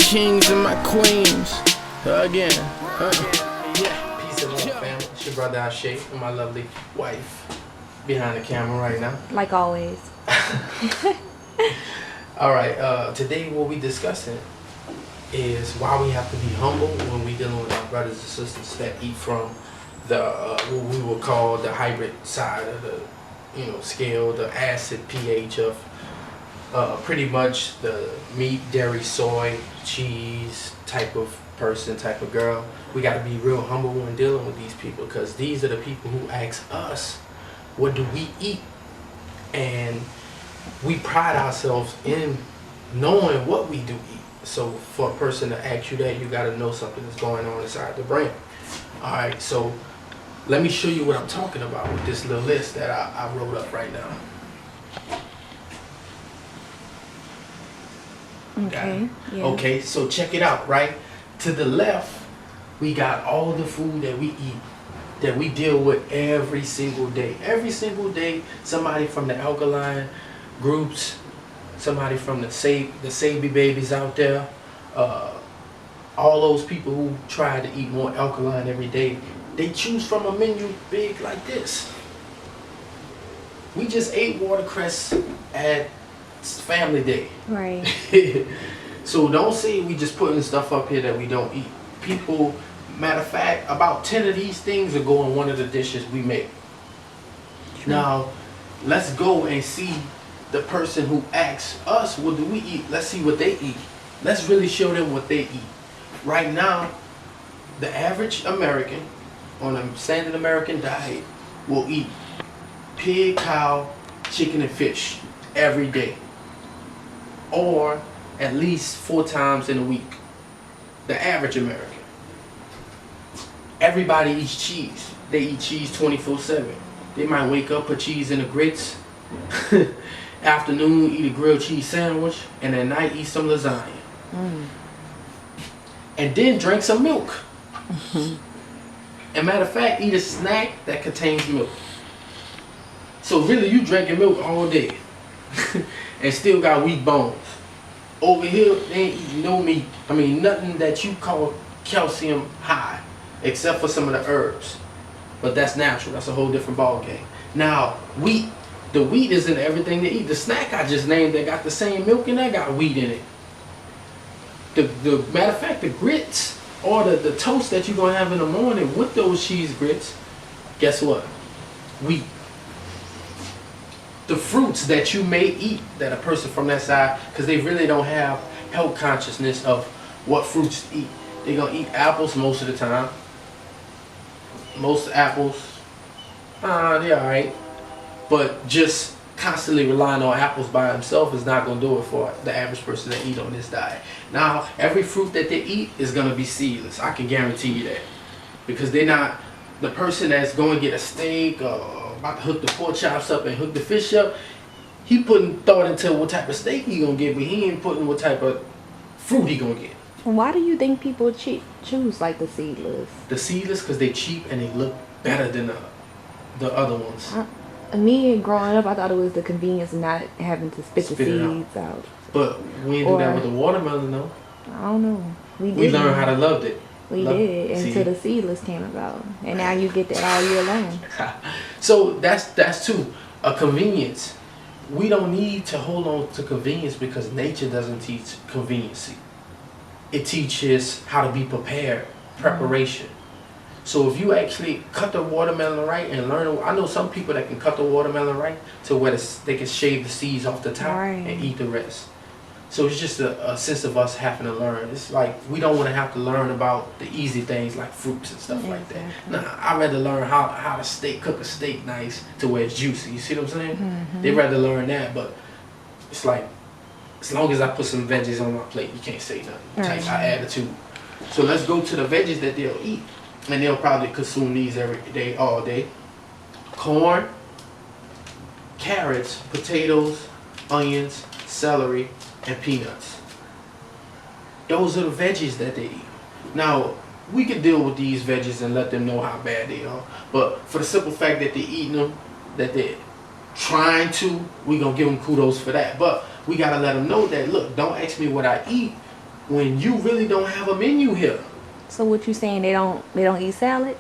kings and my queens. Again. Yeah, peace and love, family. It's your brother Ashay and my lovely wife behind the camera right now. Like always. All right, today what we discussing is why we have to be humble when we dealing with our brothers and sisters that eat from the what we would call the hybrid side of the scale, the acid pH of pretty much the meat, dairy, soy, cheese type of person, type of girl. We got to be real humble when dealing with these people, because these are the people who ask us, what do we eat? And we pride ourselves in knowing what we do eat. So for a person to ask you that, you got to know something that's going on inside the brain. All right, so let me show you what I'm talking about with this little list that I wrote up right now. Okay. Yeah. Okay, so check it out, right? To the left, we got all the food that we eat, that we deal with every single day. Every single day, somebody from the alkaline groups, somebody from the Savvy babies out there, all those people who try to eat more alkaline every day, they choose from a menu big like this. We just ate watercress at family day. Right. So don't say we just putting stuff up here that we don't eat. People, matter of fact, about 10 of these things are go in one of the dishes we make. True. Now, let's go and see the person who asks us, what do we eat? Let's see what they eat. Let's really show them what they eat. Right now, the average American on a standard American diet will eat pig, cow, chicken, and fish every day, or at least 4 times in a week. The average American. Everybody eats cheese. They eat cheese 24/7. They might wake up, put cheese in the grits. Afternoon, eat a grilled cheese sandwich, and at night eat some lasagna. And then drink some milk. And matter of fact, eat a snack that contains milk. So really, you drinking milk all day and still got weak bones. Over here, they ain't eating no meat. I mean, nothing that you call calcium high, except for some of the herbs. But that's natural. That's a whole different ball game. Now, wheat. The wheat is in everything they eat. The snack I just named, that got the same milk and that got wheat in it. The matter of fact, the grits or the toast that you're gonna have in the morning with those cheese grits, guess what? Wheat. The fruits that you may eat, that a person from that side, because they really don't have health consciousness of what fruits to eat. They're gonna eat apples most of the time. Most apples, they're alright. But just constantly relying on apples by themselves is not going to do it for the average person that eat on this diet. Now, every fruit that they eat is going to be seedless. I can guarantee you that. Because they're not, the person that's going to get a steak or about to hook the pork chops up and hook the fish up, he putting thought into what type of steak he going to get, but he ain't putting what type of fruit he going to get. Why do you think people choose like the seedless? The seedless because they cheap and they look better than the other ones. Me growing up, I thought it was the convenience of not having to spit the seeds out. But we didn't do that with the watermelon, though. I don't know. We learned how to love it. We did until the seedless came about, and now you get that all year long. So that's too a convenience. We don't need to hold on to convenience because nature doesn't teach conveniency. It teaches how to be prepared, preparation. So if you actually cut the watermelon right and learn, I know some people that can cut the watermelon right to where they can shave the seeds off the top and eat the rest. So it's just a sense of us having to learn. It's like we don't want to have to learn about the easy things like fruits and stuff like that. Nah, I'd rather learn how to cook a steak nice to where it's juicy. You see what I'm saying? They'd rather learn that, but it's like, as long as I put some veggies on my plate, you can't say nothing. Type our attitude. So let's go to the veggies that they'll eat. And they'll probably consume these every day, all day. Corn, carrots, potatoes, onions, celery, and peanuts. Those are the veggies that they eat. Now, we could deal with these veggies and let them know how bad they are. But for the simple fact that they're eating them, that they're trying to, we're going to give them kudos for that. But we got to let them know that, look, don't ask me what I eat. when you really don't have a menu here. So what you saying? They don't eat salad?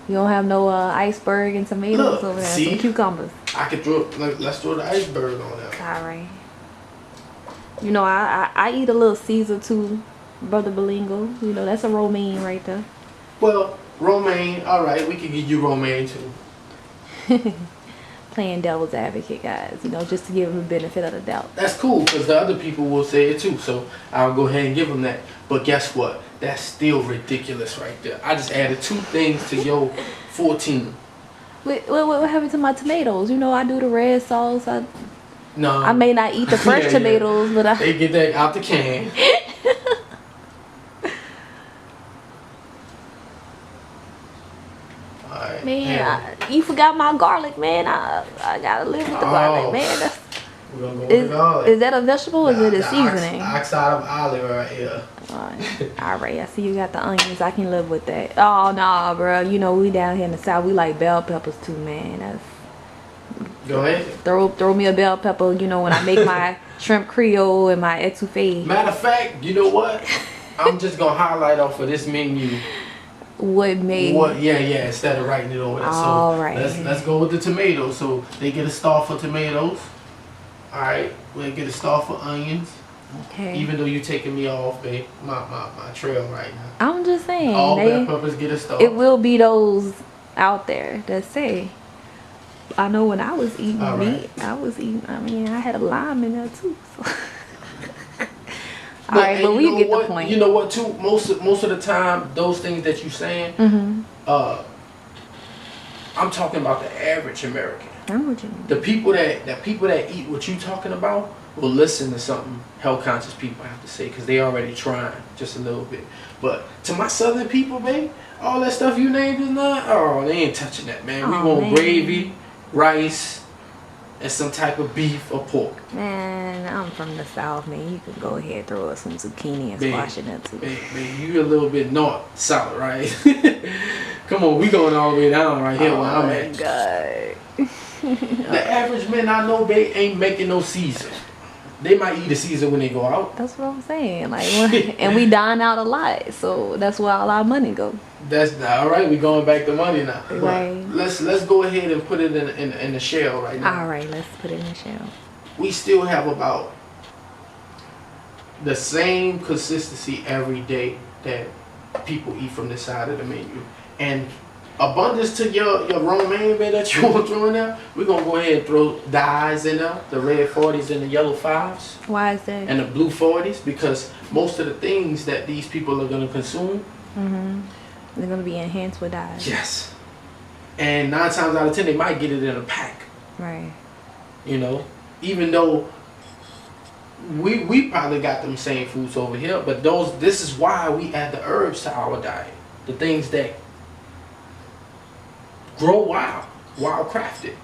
You don't have no iceberg and tomatoes over there, see? some cucumbers. I could throw. Let's throw the iceberg on there. All right. You know, I eat a little Caesar too, Brother Bolingo. You know, that's a romaine right there. Well, romaine. All right, we can give you romaine too. Playing devil's advocate, guys. You know, just to give them the benefit of the doubt. That's cool because the other people will say it too. So I'll go ahead and give them that. But guess what? That's still ridiculous right there. I just added 2 things to your 14. What happened to my tomatoes? You know, I do the red sauce. No, I may not eat the fresh tomatoes, but they get that out the can. Alright. Man, you forgot my garlic, man. I gotta live with the garlic, man. We're gonna go with the garlic. Is that a vegetable or is it a seasoning? Oxide of olive right here. Alright, I see you got the onions. I can live with that. Oh, nah, bro. You know, we down here in the South, we like bell peppers too, man. Go ahead. Throw me a bell pepper, you know, when I make my shrimp creole and my etouffee. Matter of fact, you know what? I'm just gonna highlight off of this menu. What made? Yeah, instead of writing it over there. All so right. let's go with the tomatoes. So they get a star for tomatoes. Alright, we'll get a star for onions. Okay. Even though you're taking me off, babe, my trail right now. I'm just saying. All bell peppers get a star. It will be those out there that say. I know when I was eating meat, I mean, I had a lime in there too. So. All right, but we get the point. You know what, too? Most of the time, those things that you're saying, I'm talking about the average American. I know what you mean. The people that eat what you talking about will listen to something health conscious people have to say because they already trying just a little bit. But to my southern people, babe, all that stuff you named is not. Oh, they ain't touching that, man. We want gravy, rice, and some type of beef or pork. Man, I'm from the South, man. You can go ahead and throw us some zucchini and squash in there too. Man, you a little bit north, south, right? Come on, we going all the way down right here where I'm at. God. The average man I know, they ain't making no Caesar. They might eat a Caesar when they go out. That's what I'm saying. Like, and we dine out a lot, so that's where all our money goes. That's all right. We going back to money now. Right. Let's go ahead and put it in the shell right now. All right, let's put it in the shell. We still have about the same consistency every day that people eat from this side of the menu, and abundance to your romaine bed that you want to throw in there. We're gonna go ahead and throw dyes in there, the red 40s and the yellow 5s. Why is that? And the blue 40s, because most of the things that these people are gonna consume, they're gonna be enhanced with dyes. yes. And 9 times out of 10, they might get it in a pack. Right. You know, even though we probably got them same foods over here, but this is why we add the herbs to our diet, the things that grow wild crafted.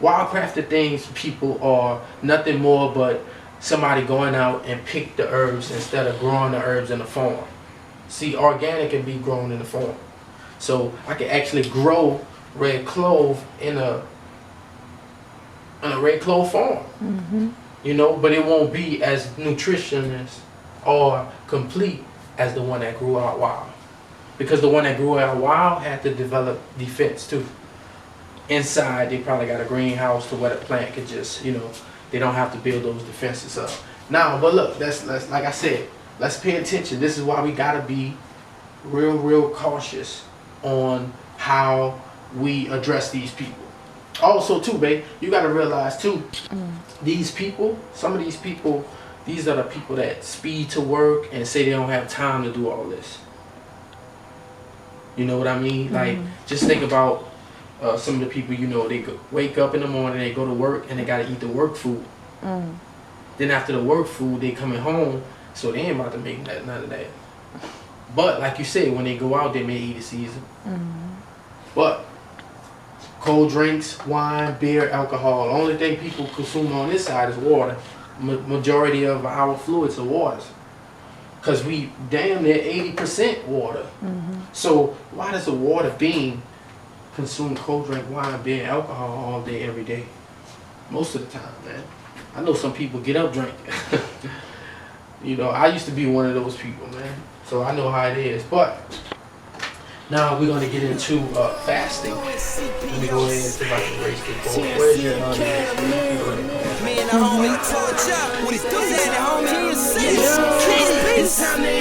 Wild crafted things, people are nothing more but somebody going out and pick the herbs instead of growing the herbs in a farm. See, organic can be grown in a farm. So I can actually grow red clove in a red clove farm. You know, but it won't be as nutritious or complete as the one that grew out wild. Because the one that grew out wild had to develop defense too. Inside, they probably got a greenhouse to where the plant could just, you know, they don't have to build those defenses up. Now, but look, let's like I said, let's pay attention. This is why we gotta be real cautious on how we address these people. Also, too, babe, you gotta realize too, these people, some of these people, these are the people that speed to work and say they don't have time to do all this. You know what I mean? Like, just think about some of the people, you know, they wake up in the morning, they go to work, and they got to eat the work food. Then after the work food, they coming home, so they ain't about to make none of that. But, like you said, when they go out, they may eat a Caesar. But cold drinks, wine, beer, alcohol, the only thing people consume on this side is water. Majority of our fluids are waters. Because we damn near 80% water. So why does a water being consume cold drink, wine, beer, and alcohol all day, every day? Most of the time, man. I know some people get up drinking. You know, I used to be one of those people, man. So I know how it is. But now we're gonna get into fasting. Let me go ahead and see if I can erase this board. Where's your Me and the homie torch up. What he's doing, homie? It's time to